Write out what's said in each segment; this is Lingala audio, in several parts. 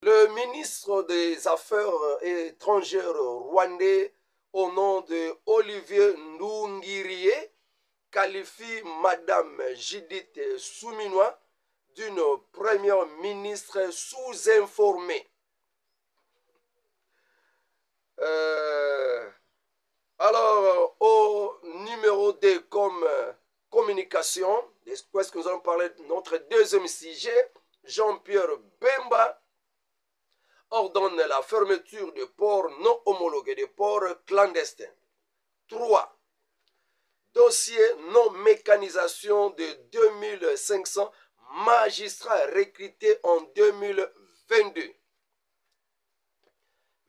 Le ministre des Affaires étrangères rwandais, au nom de Olivier Ndungirie, qualifie Madame Judith Suminwa d'une première ministre sous-informée. Alors, au numéro 2 comme communication, est-ce que nous allons parler de notre deuxième sujet, Jean-Pierre Bemba ordonne la fermeture de ports non homologués, de ports clandestins. 3. Dossier non-mécanisation de 2500 magistrats recrutés en 2022.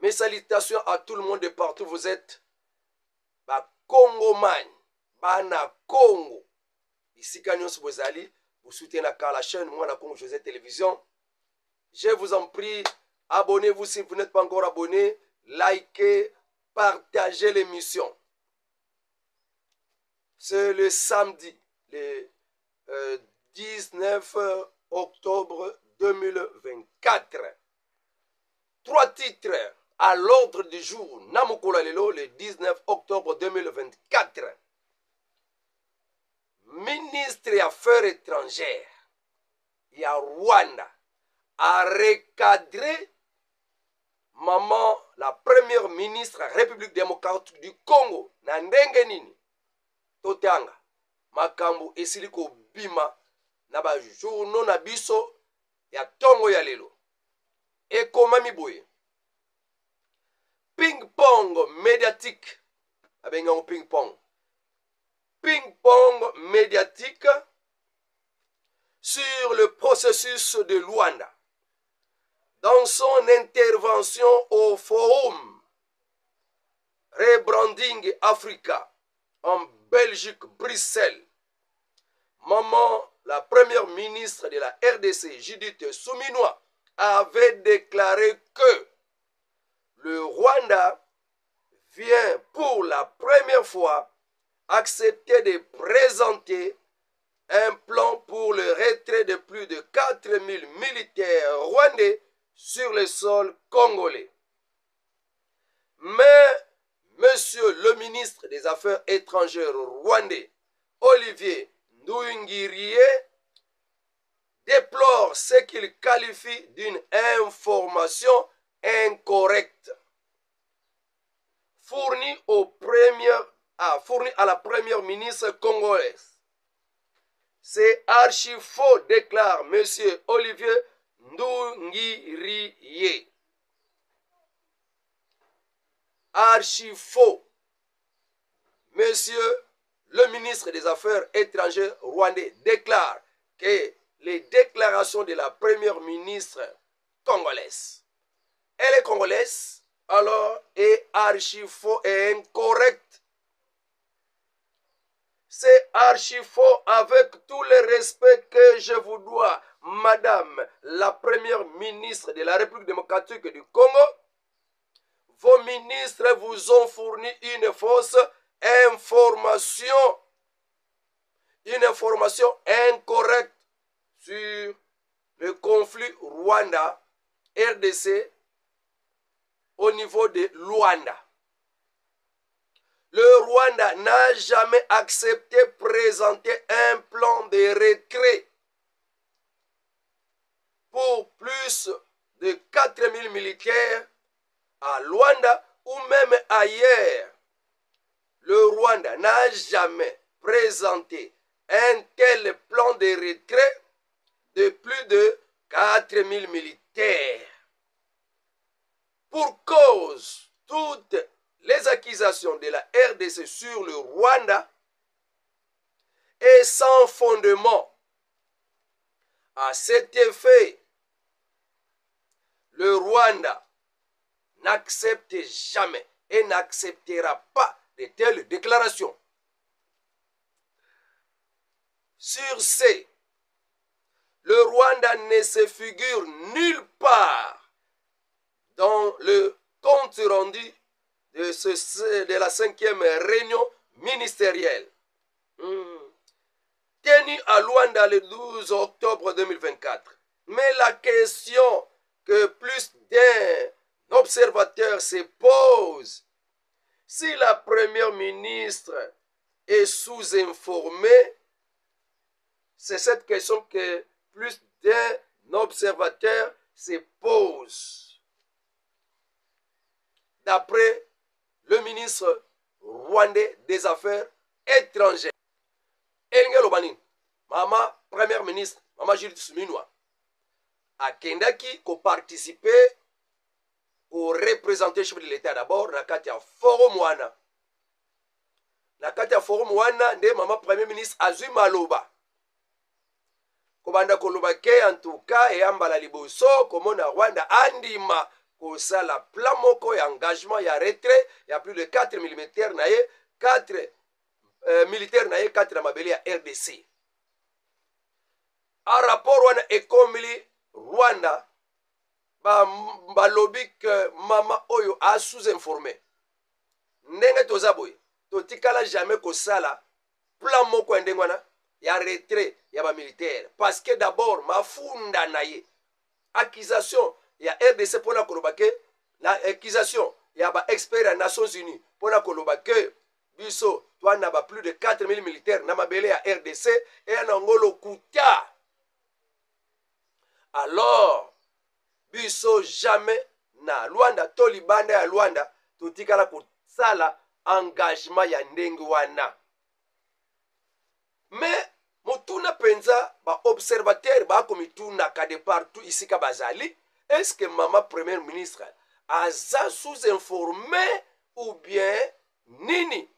Mes salutations à tout le monde de partout où vous êtes. Congoman, Bana Congo. Ici, Kanyos Bozali, vous soutenez la chaîne, moi, la Congo José Télévision. Je vous en prie, abonnez-vous si vous n'êtes pas encore abonné, likez, partagez l'émission. C'est le samedi, le 19 octobre 2024. 3 titres à l'ordre du jour, Namukola Lelo, le 19 octobre 2024. Ministre des Affaires étrangères, il y a Rwanda, a recadré maman, la première ministre de la République démocratique du Congo, Nandenge Nini, Totanga, Makambu Esiliko Bima, Naba journaux na biso, ya tongo ya lelo. Et comment mibouye? Ping-pong médiatique. Ping-pong. Ping-pong médiatique sur le processus de Luanda. Dans son intervention au forum Rebranding Africa en Belgique, Bruxelles, maman, la première ministre de la RDC, Judith Suminwa, avait déclaré que le Rwanda vient pour la première fois accepter de présenter un plan pour le retrait de plus de 4000 militaires rwandais sur le sol congolais. Mais monsieur le ministre des Affaires étrangères rwandais, Olivier Nduhungirehe, déplore ce qu'il qualifie d'une information incorrecte fournie à la première ministre congolaise. C'est archi faux, déclare M. Olivier Nduhungirehe. Archi faux. Monsieur le ministre des Affaires étrangères rwandais déclare que les déclarations de la première ministre congolaise, elle est congolaise, alors est archi faux et incorrect. C'est archi faux avec tout le respect que je vous dois, madame la première ministre de la République démocratique du Congo. Vos ministres vous ont fourni une fausse information, une information incorrecte sur le conflit Rwanda-RDC au niveau de Luanda. Le Rwanda n'a jamais accepté de présenter un plan de retrait pour plus de 4000 militaires à Luanda ou même ailleurs. Le Rwanda n'a jamais présenté un tel plan de retrait de plus de 4000 militaires. Pour cause, toutes les accusations de la RDC sur le Rwanda est sans fondement. À cet effet, le Rwanda n'accepte jamais et n'acceptera pas de telles déclarations. Sur ce, le Rwanda ne se figure nulle part dans le compte rendu de la 5e réunion ministérielle tenue à Luanda le 12 octobre 2024. Mais la question que plus d'un observateur se pose si la première ministre est sous-informée, c'est cette question que plus d'un observateur se pose. D'après le ministre rwandais des Affaires étrangères, Elinge Lobanin, Mama première ministre, Mama Judith Suminwa, akendaki ko participer au représenter chef de l'État d'abord na kati ya forum wana. Na kati ya forum wana nde Mama premier ministre azwi maloba. Kobanda koloba ke en tout cas eyambala liboso komona Rwanda andima kosala plan moko ya engagement ya retrait ya plus de 4 mm na ye 4 militaire na ye 4 na mabele ya RDC. A rapport wana ekomili Rwanda balobi ke mama oyo a sous-informé. Ndenge toza boye totikala jamais kosala plan moko ndenge wana ya retrait ya ba militaire parce que d'abord mafunda na ye accusation ya RDC pona koloba ke na accusation ya ba expert ya Nations Unies pona koloba ke biso twana ba plus de 4000 militaires na mabele ya RDC et na ngolo kuta. Alors biso jamais na Luanda to libanda ya Luanda totikala kosala engagement ya ndenge wana. Mais mutuna penza ba observateur ba komituna ka de partout ici ka bazali, est-ce que Mama premier ministre aza sous-informé ou bien nini?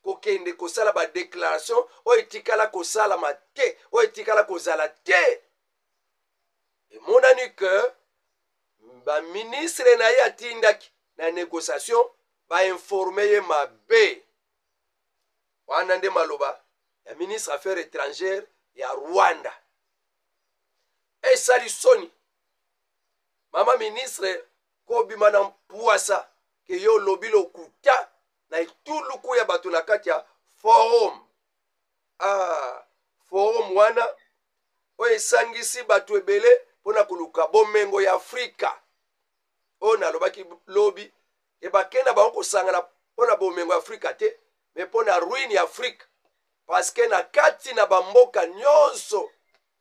Kokende kosala ba déclaration o etikala kosala mate o etikala kozala te. Et mon ami que ba ministre na ya tindaki na négociation ba informer ye mabe. Wana nde maloba ya ministre affaires étrangères ya Rwanda. Et salisoni mama ministre kobima na mpuasa ke yo lobilo kuta na ituluku ya bato na kati ya forum. Forum wana o esangisi bato ebele pona koluka bomengo ya Afrika. O na lobaki lobi e bakenda ba kosangana pona bomengo ya Afrika te, mais pona ruine ya Afrika. Parce que na kati na bamboka nyonso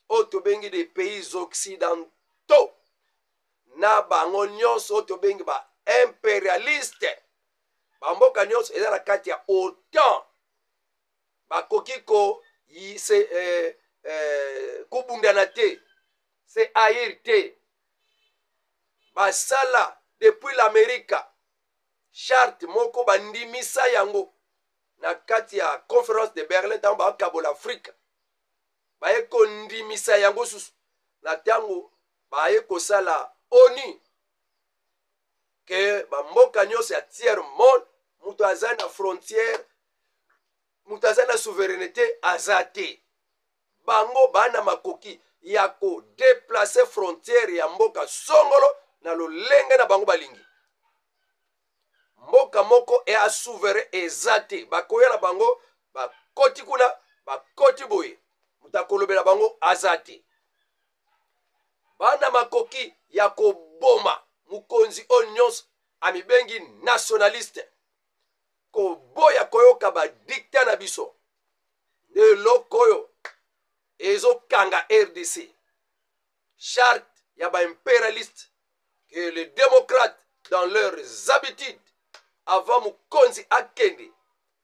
o tobengi des pays occidentaux na bango nyonso o tobengi ba impérialiste. Bamboka nyonso eza na kati ya OTAN. Bakoki ko se kubundana te, se haïr te. Basala depuis l'Amérique charte moko bandimisa yango na kati ya conférence de Berlin tango bakabola Afrique. Baye kondimisa yango susu na tango baye kosala ONU ke bamboka nyonso ya tiers monde mutu aza na frontière, mutu aza na souveraineté azate. Bango bana makoki ya ko déplacer frontière ya mboka songolo na lolenge na bango balingi. Mboka moko e a souverain ezate. Bakoya na bango bakoti kuna bakoti boye. Mutakolobela bango azate. Bana makoki ya koboma mukonzi onyons amibengi nationaliste. Koboya koyoka ba dicta na biso. De lokoyo ezo kanga RDC. Charte ya ba impérialiste que les démocrates dans leurs habitudes avant mukonzi akende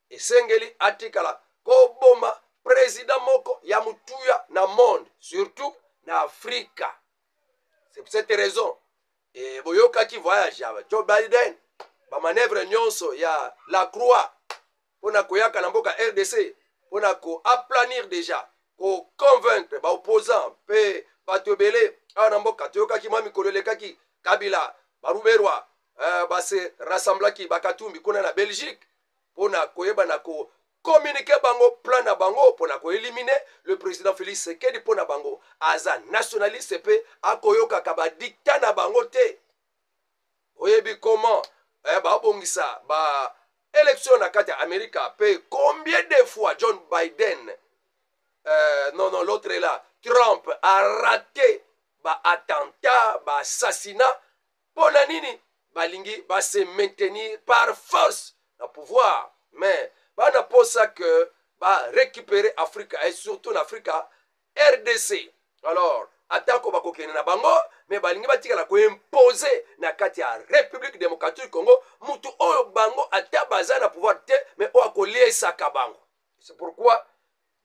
esengeli atikala koboma président moko ya mutuya na monde, surtout na Afrika. C'est pour cette raison et boyoka ki voyage ya Joe Biden ba manœuvre nyonso ya la croix pona koyaka na mboka RDC pona ko aplanir déjà ko convaincre ba opposant pe bato belé na mboka toyoka ki mami koleleka ki Kabila baruberwa base rassemblaki bakatumbi kuna na Belgique pona koyeba na ko communiquer bango plan na bango pona ko éliminer le président Félix Tshisekedi pona bango aza nationaliste pe akoyoka ka ba dicta na bango te. Oyebi comment ba bongisa ba élection na kati ya Amerika pe combien de fois John Biden non l'autre est là, Trump a raté ba attentat, ba assassinat, pona nini balingi ba se maintenir par force na pouvoir. Mais bana posa que ba récupérer Afrique et surtout en Afrique RDC. Alors atako bakokene na bango mais balingi batikala ko imposer na kati ya République démocratique du Congo mutu oyo bango ata baza na pouvoir te mais o akoliesaka bango. C'est pourquoi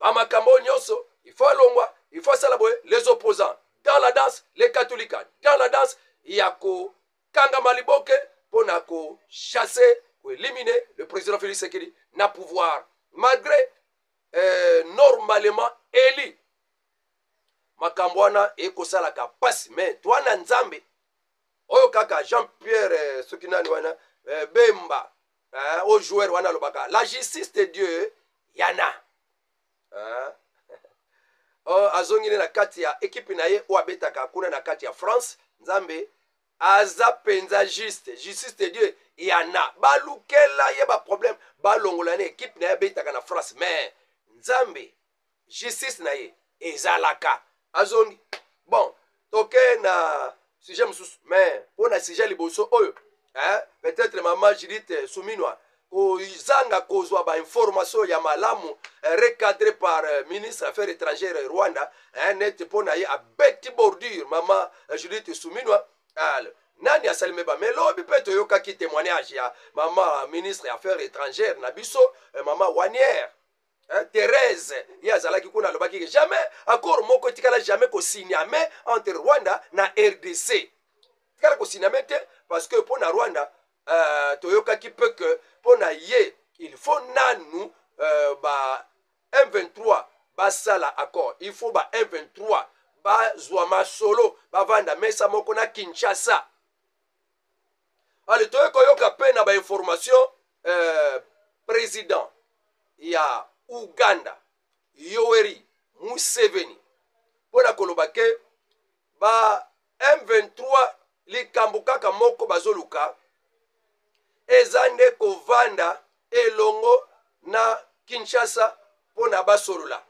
bamakambo nyonso il faut alongwa, il faut salaboye les opposants dans la danse, les catholiques dans la danse, il y a ko kanga maliboke pour na ko chasser, ko éliminer le président Félix Tshisekedi na pouvoir malgré normalement élu makambo wana ekosalaka pasi mais twana nzambe oyo kaka Jean-Pierre soki nani wana Bemba au joueur wana lobaka la justice de Dieu yana azongine na kati ya ekipe na ye o abetaka kuna na kati ya France nzambe aza penza justice de Dieu yana balukela ye ba problème balongola na ekipe na ye abetaka na France mais nzambe justice na ye ezalaka azongi bon toke na sujet mususu mais pour na sujet liboso oyo peut-être maman Judith Suminwa kozanga kozwa ba information ya malamu recadré par ministre affaires étrangères Rwanda net pona ye a beti bordure maman Judith Suminwa nani asalime ba melobi pe toyoka ki témoignage ya maman ministre affaires étrangères na biso maman Wanière Thérèse yazalaki kuna lobaki jamais accord moko tikala jamais ko signame entre Rwanda na RDC tikala ko signame te parce que pour na Rwanda toyoka ki peut que pour na ye il faut nanu ba M23 ba sala accord il faut ba M23 ba zwama solo ba vanda mesa moko na Kinshasa ale toyoka pe na ba information président ya Uganda Yoweri Museveni pona kolobake ba M23 likambo kaka moko bazoluka ezande kovanda elongo na Kinshasa pona basolola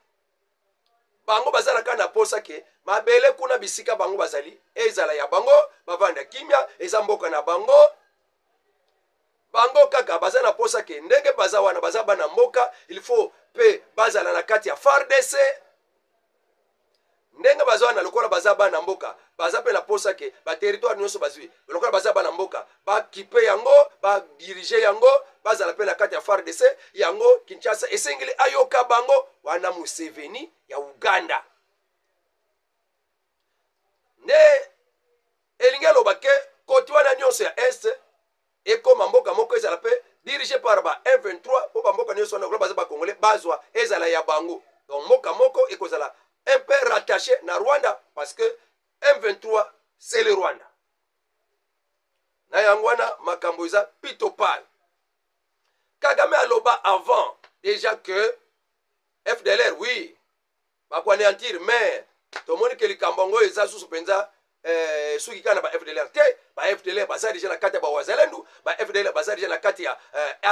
bango bazalaka na posa ke mabele kuna bisika bango bazali ezala ya bango bavanda kimia ezamboka na bango bango kaka baza na posa ke ndenge baza wana baza bana mboka il faut pe bazala na kati ya FARDC ndenge baza wana lokola baza bana mboka baza pe na posa ke ba territoire nyonso bazwi lokola baza bana mboka ba kipe yango ba diriger yango bazala pe na kati ya FARDC yango Kinshasa esengeli ayoka bango wana Museveni ya Uganda ne elingelo bake koti wana nyonso ya est ekoma mboka moko ezala pe dirigé par ba M23 po ba mboka nyonso na baza ba congolais bazwa ezala ya bango donc mboka moko ekozala un peu rattaché na Rwanda parce que M23 c'est le Rwanda na yangwana makambo eza pitopal Kagame aloba avant déjà que FDLR oui bakwanéantir mais tomoni ke likambongo eza susu penza suki kana ba FDLR te ba FDLR baza déjà na kati ya ba wazalendu ba FDLR baza déjà na kati ya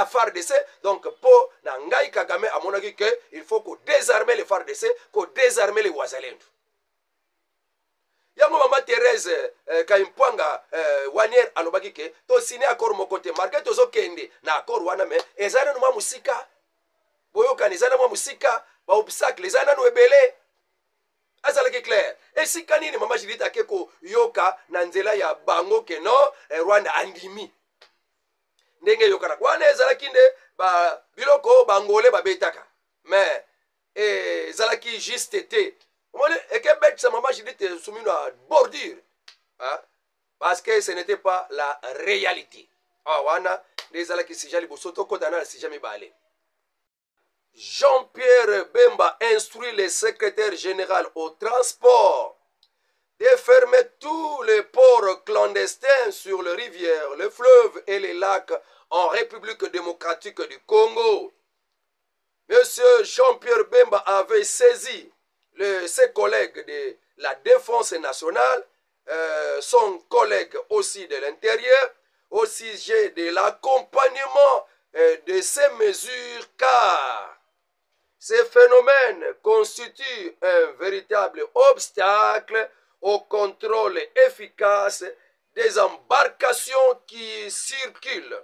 FARDC donc po na ngai Kagame amonaki que il faut ko désarmer les FARDC ko désarmer les wazalendu yango mama Thérèse Kaimpwanga Wanière alobaki ke to signé accord moko te marqué tozo kende na accord wana mais ezana no musika boyoka ezana no musika ba obstacle ezana no ebele azalaki clair esika nini mama Judith akeko yoka na nzela ya bango ke no Rwanda andimi ndenge yokana kwana ezalaki nde ba biloko bangole babetaka mais ezalaki juste te mole ekebet sa mama Judith Suminwa bordure parce que ce n'était pas la réalité wana ezalaki sijali bosoto kodana si jamais balé Jean-Pierre Bemba instruit le secrétaire général au transport de fermer tous les ports clandestins sur les rivières, les fleuves et les lacs en République démocratique du Congo. Monsieur Jean-Pierre Bemba avait saisi ses collègues de la Défense nationale, son collègue aussi de l'Intérieur, au sujet de l'accompagnement de ces mesures car ces phénomènes constituent un véritable obstacle au contrôle efficace des embarcations qui circulent.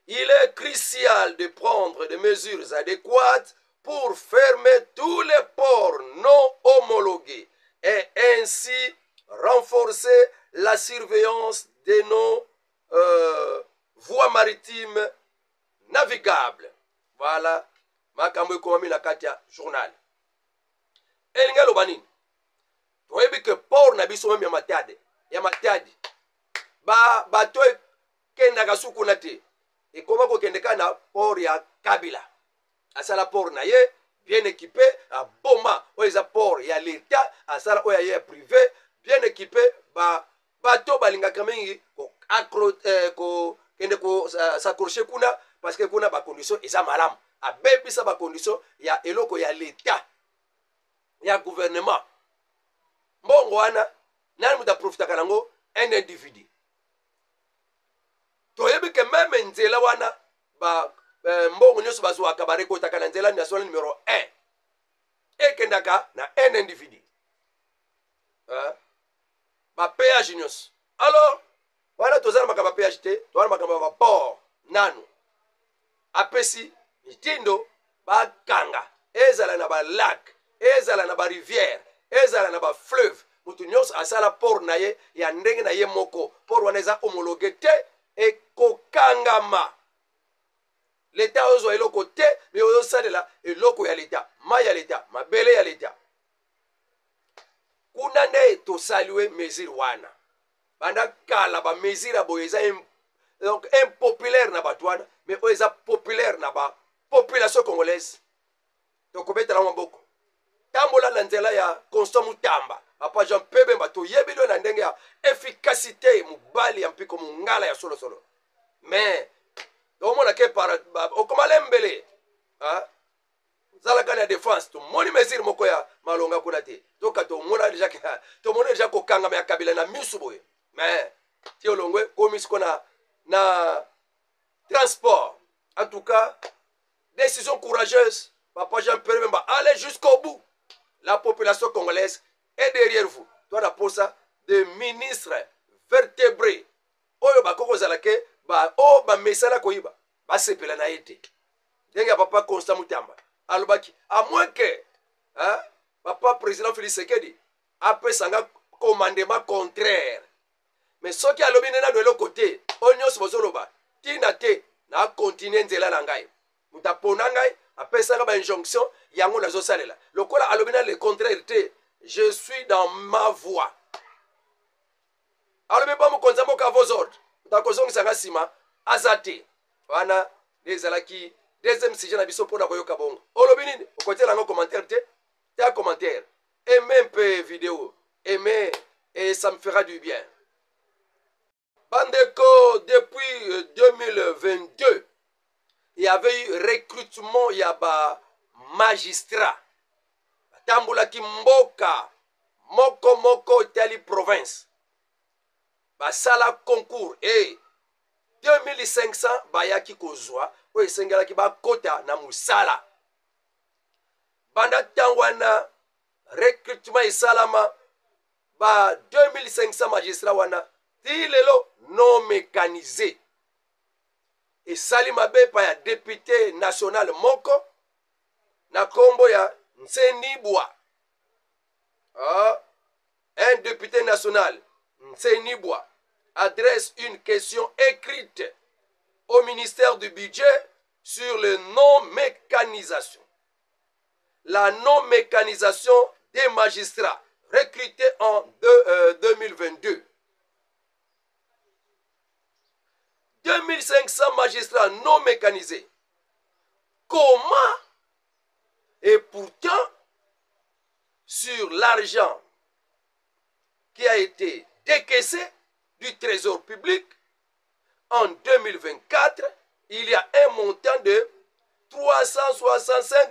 Il est crucial de prendre des mesures adéquates pour fermer tous les ports non homologués et ainsi renforcer la surveillance de nos voies maritimes navigables. Voilà, makambo ekomami na kati ya journal. Elingi aloba nini? Toyebi ke port na biso meme ya Matadi bato ekendaka sukuna te ekoma kokendeka na port ya Kabila. Asala port na ye bien équipé, aboma oyo eza port ya l'État, asala oyo ya privé bien équipé, bato balingaka mingi kende s'accrocher kuna parce que kuna ba condition eza malamu, abebisa ba condition ya eloko ya l'État ya gouvernement. Mbongo wana nani muta profitaka nango? Un individu. Toyebi ke meme nzela wana mbongo nyonso bazwaka barekotaka na nzela national numéro 1 ekendaka na un individu. Péage nyonso. Alors wana tozala makamba péage te, tozala makamba ba port nanu apesi mitindo bakanga ezala na ba lac, ezala na ba rivière, ezala na ba fleuve, mutu nyonso asala port na ye ya ndenge na ye moko. Port wana eza homologué te ekokangama. L'État ozwa eloko te, mais ozosalela eloko ya l'État, mai ya l'État, mabele ya l'État. Kuna nde tosaliwe mesure wana. Banda kala ba mesure ya boye eza donc impopulaire na bato wana, mais oyo eza populaire na ba population congolaise. Tokobetela maboko. Tambola na nzela ya Constant Mutamba, Papa Jean Pebemba, toyebi na ndenge ya efficacité mobali ya mpiko mongala ya solo solo. Mais omona ke para okomalembele zalaka na défense to moni mesure moko ya malonga kuna te toka to mona déjà kokanga ya Kabila na misu boye. Mais ti olongwe komisiko na transport. En tout cas, décision courageuse. Papa Jean-Pierre Bemba, allez jusqu'au bout. La population congolaise est derrière vous. Toi la posa de ministres vertébrés. Oyo bakoko zalake ba mesala koyiba ba sepela na ete denga papa Constant Mutamba alobaki à moins que papa président Félix Sekedi apesanga commandement contraire. Mais soki alobi nena de l'autre côté onyos bozoloba tina te na continuer nzela na ngai mutapona ngai apesanga ba injonction yango nazo salela lokola alobi na le contraire te, je suis dans ma voie. Alobi ba mokonza moko a vos ordres takozongisa sima azate wana ezalaki deuxième sujet na biso mpona koyoka bongo olobi nini okotela ngo commentaire te ta commentaire, aimez un peu vidéo, aimez et ça me fera du bien. Bandeko, depuis 2022 il y avait eu recrutement ya ba magistrat tambola ki mboka moko moko tali province basala concours et 2500 bayaki kozwa oyo esengelaki bakota na musala. Banda ntango wana recrutement esalama ba 2500 magistrat wana ti lelo non mécanisé esali mabe pa ya député national moko na kombo ya Nsenibwa. Un député national Nsenibwa adresse une question écrite au ministère du budget sur le non-mécanisation. La non-mécanisation des magistrats recrutés en 2022. 2500 magistrats non mécanisés. Comment? Et pourtant, sur l'argent qui a été décaissé du trésor public, en 2024, il y a un montant de 365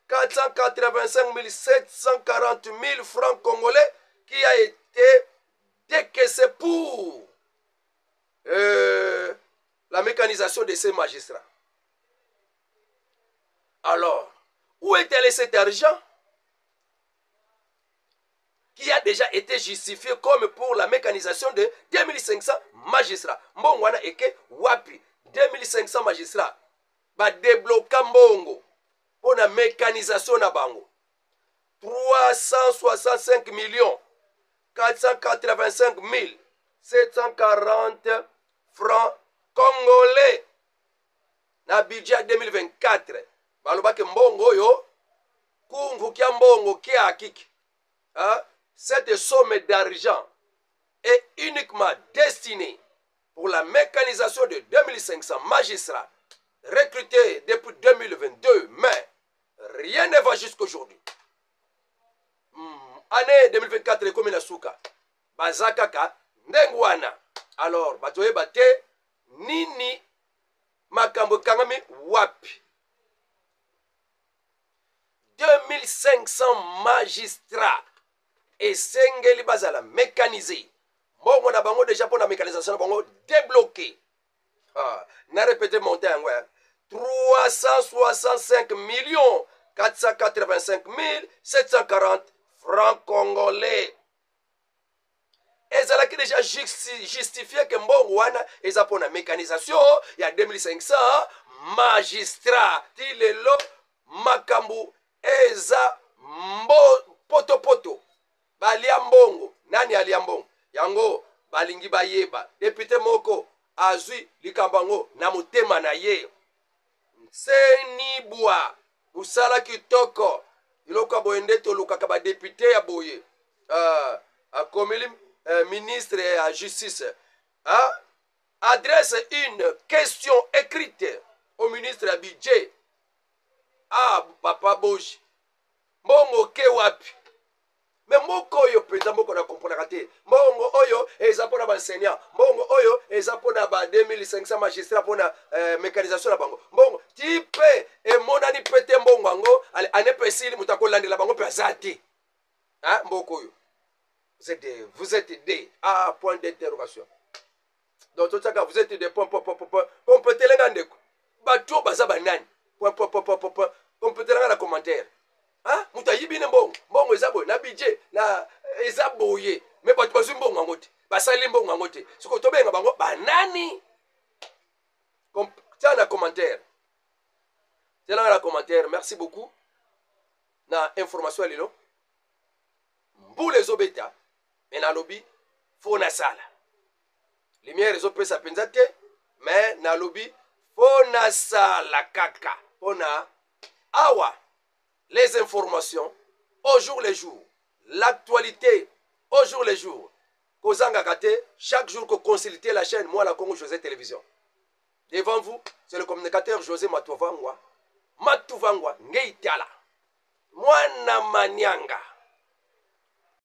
485 740 000 francs congolais qui a été décaissé pour la mécanisation de ces magistrats. Alors, où est allé cet argent qui a déjà été justifié comme pour la mécanisation de 2500 magistrats. Mbongo wana eke wapi 2500 magistrats ba débloquer mbongo pour la mécanisation na bango 365 millions 485 740 francs congolais na budget 2024 balobaki mbongo oyo kungu kia mbongo kia akiki. Cette somme d'argent est uniquement destinée pour la mécanisation de 2500 magistrats recrutés depuis 2022, mais rien ne va jusqu'aujourd'hui. Année 2024 comme na suka bazakaka ndengwana. Alors batoye bate nini makambo kangami wapi 2500 magistrats et sengeli bazala mécanisé. Mbongo na bango déjà pour la mécanisation na bango débloqué. Na répété monté en 365 millions 485 740 francs congolais. Ezalaki déjà justifié que mbongo wana eza pour la mécanisation il y a 2500 magistrats. Tilelo makambu eza poto poto. Balia mbongo nani alia mbongo yango balingi bayeba député moko azwi likambango na mutema na ye senibwa usala kitoko iloko boende tolukaka ba député ya boye akomeli ministre de la justice adresse une question écrite au ministre du budget papa Boji mbongo ke wapi. Mais moko oyo penza moko na comprendre te. Mbongo oyo eza pona ba enseignant. Mbongo oyo eza pona ba 2500 magistrats pona mécanisation na bango. Mbongo tipe e monani pete mbongo ngo ane pesili mutako landela bango pe azati. Mboko oyo. Vous êtes des point d'interrogation. Donc tout ça vous êtes des point compléter les ngandeko. Bato baza banani. Point compléter la commentaire. Mutayibine mbongo ezabo na budget na ezaboye mais bato bazwi mbongo ngote basali mbongo ngote siko tobenga bango banani tiens na commentaire merci beaucoup na information lelo mbule ezobeta mais na lobby fo na sala lumière ezopesa penza te mais na lobby fo na sala kaka pona awa les informations au jour le jour, l'actualité au jour le jour. Kozanga Kate, chaque jour que consultez la chaîne, moi la Congo José Télévision. Devant vous, c'est le communicateur José Matuvangwa. Matuvangwa, Ngeitala. Mwana Manyanga.